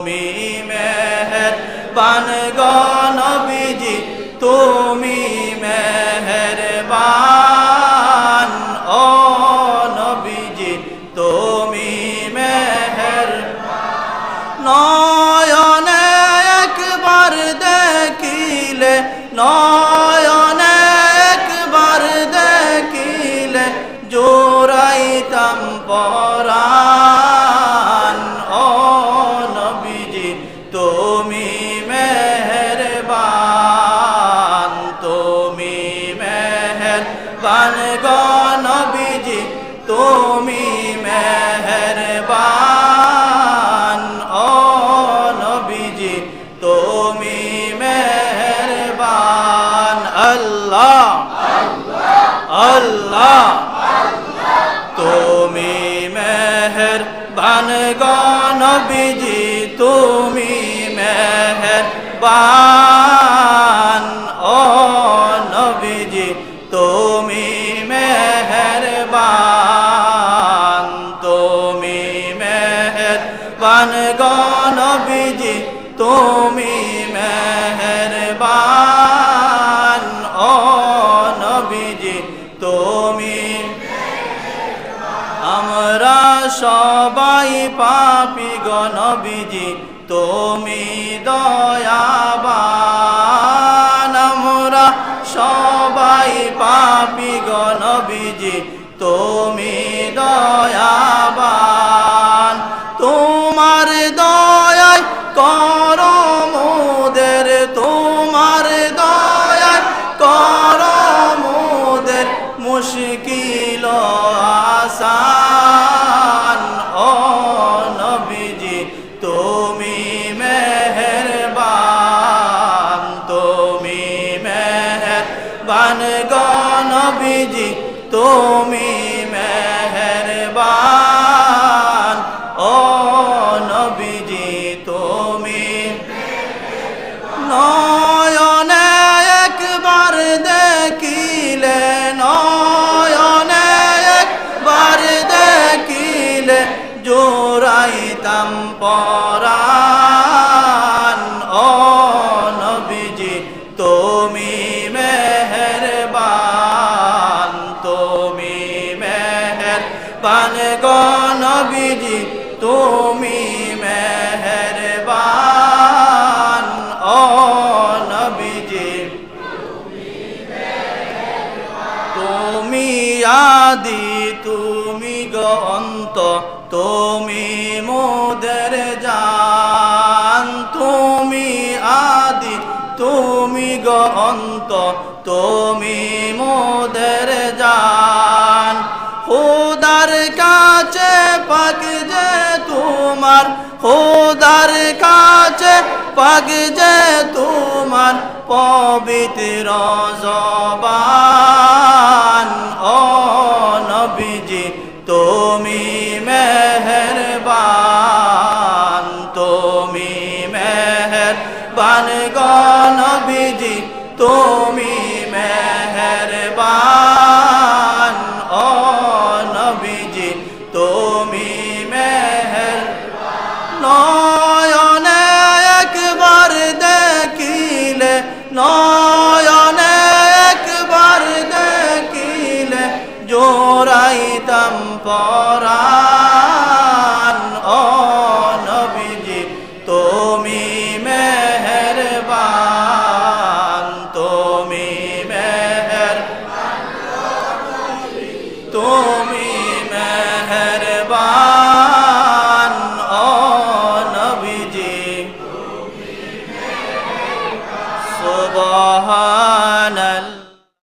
তুমি মেহেরবান গো নবীজি, তুমি মেহেরবান। ও নবীজি তুমি মেহেরবান। নয়নে একবার দেখিলে, নয়নে একবার দেখিলে জোড়াইতাম পরাণ। ও নবীজি তুমি মেহেরবান, তুমি মেহেরবান গো নবীজি, তুমি মেহেরবান। ও নবীজি তুমি মেহেরবান। আল্লাহ আল্লাহ তুমি মেহেরবান গো নবীজি, তুমি মেহেরবান। ও নবীজি তুমি মেহেরবান, তুমি মেহেরবান গো নবীজি, তুমি মেহেরবান। ও নবীজি তুমি। আমরা সবাই পাপী গো নবীজি, তুমি দয়াবান। আমরা সবাই পাপী গো নবীজি, তুমি দয়াবান। তোমার দয়ায় করমুদের, তোমার দয়ায় করমুদের মুশকিল আসান। ও নবীজি তুমি মেহেরবান, তুমি মেহেরবান গো নবীজি, তুমি মেহেরবান। ও নবীজি তুমি। নয়নে একবার দেখিলে, নয়নে একবার দেখিলে জোড়াইতাম পরাণ। ও নবীজি তুমি মেহেরবান, তুমি মেহেরবান গো নবীজি, তুমি মেহেরবান। ও নবীজি তুমি আদি, তুমি গো অন্ত, তুমি মোদের জান। তুমি আদি, তুমি গো অন্ত, তুমি মোদের জান। খোদার কাছে পাক যে তোমার, খোদার কাছে পাক যে তোমার পবিত্র জবান। ও নবীজি তুমি মেহেরবান, তুমি মেহেরবান গো নবীজি, তুমি মেহেরবান। ও নবীজি তুমি মেহেরবান। নয়নে একবার দেখিলে, নয়নে একবার দেখিলে জোড়াইতাম পরাণ। ও নবীজি তুমি মেহেরবান, তুমি মেহেরবান, তুমি মেহেরবান। ও নবীজি সুবহান।